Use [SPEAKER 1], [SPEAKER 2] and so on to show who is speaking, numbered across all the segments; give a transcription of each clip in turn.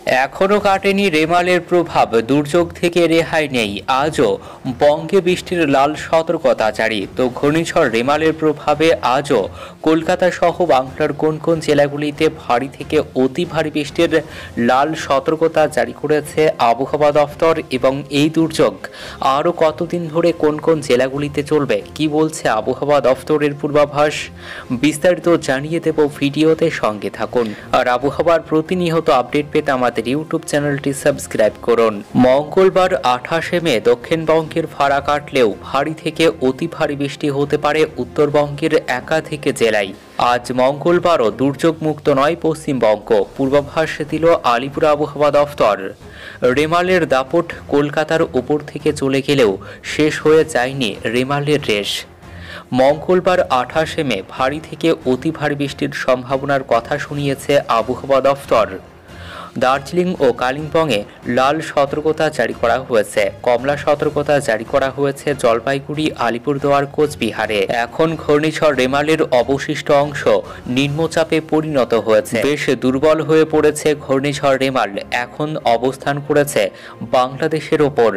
[SPEAKER 1] এখনও কাটেনি রেমালের প্রভাব, দুর্যোগ থেকে রেহাই নেই। আজও বঙ্গে বৃষ্টির লাল সতর্কতা জারি। তো ঘূর্ণিঝড় রেমালের প্রভাবে আজও কলকাতা সহ বাংলার কোন কোন জেলাগুলিতে ভারী থেকে অতি ভারী বৃষ্টির লাল সতর্কতা জারি করেছে আবহাওয়া দফতর, এবং এই দুর্যোগ আরও কতদিন ধরে কোন কোন জেলাগুলিতে চলবে, কি বলছে আবহাওয়া দফতরের পূর্বাভাস, বিস্তারিত জানিয়ে দেব ভিডিওতে, সঙ্গে থাকুন। আর আবহাওয়ার প্রতিনিয়ত আপডেট পেতে আমাদের ইউটিউব চ্যানেলটি সাবস্ক্রাইব করুন। মঙ্গলবার 28শে মে দক্ষিণবঙ্গের ফাড়া কাটলেও ভারী থেকে অতি ভারী বৃষ্টি হতে পারে উত্তরবঙ্গের একাধিক জেলায়। আজ মঙ্গলবারও দুর্যোগ মুক্ত নয় পশ্চিমবঙ্গ, পূর্বাভাস দিল আলিপুর আবহাওয়া দফতর। রেমালের দাপট কলকাতার উপর থেকে চলে গেলেও শেষ হয়ে যায়নি রেমালের রেশ। মঙ্গলবার 28শে মে ভারী থেকে অতি ভারী বৃষ্টির সম্ভাবনার কথা শুনিয়েছে আবহাওয়া দফতর। দার্জিলিং ও কালিম্পংয়ে লাল সতর্কতা জারি করা হয়েছে, কমলা সতর্কতা জারি করা হয়েছে জলপাইগুড়ি, আলিপুরদুয়ার, কোচবিহারে। এখন ঘূর্ণিঝড় রেমালের অবশিষ্ট অংশ নিম্নচাপে পরিণত হয়েছে। বেশ দুর্বল হয়ে পড়েছে ঘূর্ণিঝড় রেমাল, এখন অবস্থান করেছে বাংলাদেশের ওপর।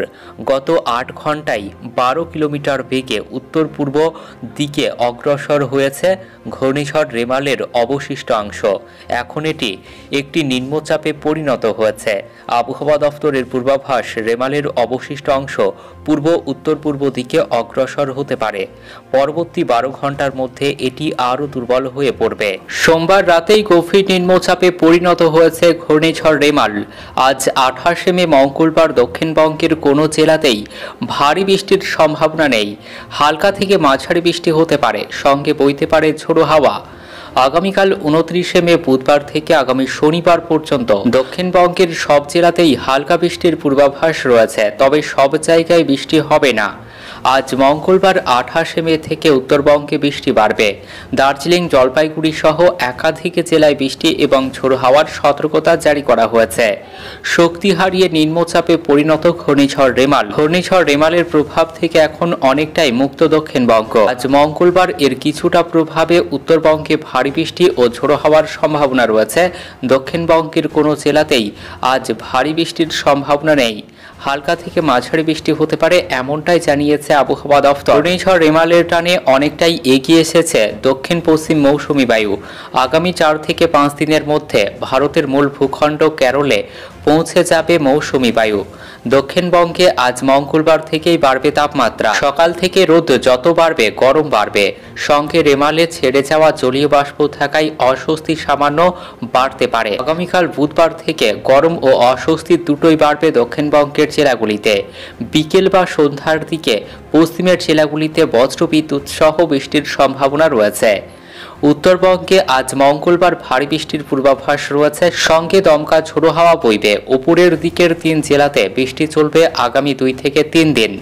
[SPEAKER 1] গত 8 ঘন্টায় 12 কিলোমিটার বেগে উত্তর পূর্ব দিকে অগ্রসর হয়েছে ঘূর্ণিঝড় রেমালের অবশিষ্ট অংশ। এখন এটি একটি নিম্নচাপে পরিণত হয়েছে। আবহাওয়া দফতরের পূর্বাভাস, রেমালের অবশিষ্ট অংশ পূর্ব উত্তর পূর্ব দিকে অগ্রসর হতে পারে। পরবর্তী 12 ঘন্টার মধ্যে এটি আরও দুর্বল হয়ে পড়বে। সোমবার রাতেই গভীর নিম্নচাপে পরিণত হয়েছে ঘূর্ণিঝড় রেমাল। আজ 28শে মে মঙ্গলবার দক্ষিণবঙ্গের কোনো জেলাতেই ভারী বৃষ্টির সম্ভাবনা নেই। হালকা থেকে মাঝারি বৃষ্টি হতে পারে, সঙ্গে বইতে পারে ঝোড়ো হাওয়া। আগামীকাল 29শে মে বুধবার থেকে আগামী শনিবার পর্যন্ত দক্ষিণবঙ্গের সব জেলাতেই হালকা বৃষ্টির পূর্বাভাস রয়েছে, তবে সব জায়গায় বৃষ্টি হবে না। আজ মঙ্গলবার 28শে মে থেকে উত্তরবঙ্গে বৃষ্টি বাড়বে। দার্জিলিং, জলপাইগুড়ি সহ একাধিক জেলায় বৃষ্টি এবং ঝোড়ো হাওয়ার সতর্কতা জারি করা হয়েছে। শক্তি হারিয়ে নিম্নচাপে পরিণত ঘূর্ণিঝড় রেমাল। ঘূর্ণিঝড় রেমালের প্রভাব থেকে এখন অনেকটাই মুক্ত দক্ষিণবঙ্গ। আজ মঙ্গলবার এর কিছুটা প্রভাবে উত্তরবঙ্গে ভারী বৃষ্টি ও ঝোড়ো হাওয়ার সম্ভাবনা রয়েছে। দক্ষিণবঙ্গের কোনো জেলাতেই আজ ভারী বৃষ্টির সম্ভাবনা নেই। হালকা থেকে মাঝারি বৃষ্টি হতে পারে, এমনটাই জানিয়েছে আবহাওয়া দফতর। ঘূর্ণিঝড় রেমালের টানে অনেকটাই এগিয়ে এসেছে দক্ষিণ পশ্চিম মৌসুমী বায়ু। আগামী 4 থেকে 5 দিনের মধ্যে ভারতের মূল ভূখণ্ড কেরলে পৌঁছে যাবে মৌসুমী বায়ু। দক্ষিণবঙ্গে আজ মঙ্গলবার থেকেই বাড়বে তাপমাত্রা। সকাল থেকে রোদ যত বাড়বে গরম বাড়বে, সঙ্গে রেমালে ছেড়ে যাওয়া জলীয় বাষ্প থাকায় অস্বস্তি সামান্য বাড়তে পারে। আগামীকাল বুধবার থেকে গরম ও অস্বস্তি দুটোই বাড়বে দক্ষিণবঙ্গের জেলাগুলিতে। বিকেল বা সন্ধ্যার দিকে পশ্চিমের জেলাগুলিতে বজ্রবিদ্যুৎ সহ বৃষ্টির সম্ভাবনা রয়েছে। উত্তরবঙ্গে আজ মঙ্গলবার ভারী বৃষ্টির পূর্বাভাস রয়েছে, সঙ্গে দমকা ঝোড়ো হাওয়া বইবে। উপরের দিকের 3 জেলাতে বৃষ্টি চলবে আগামী 2 থেকে 3 দিন।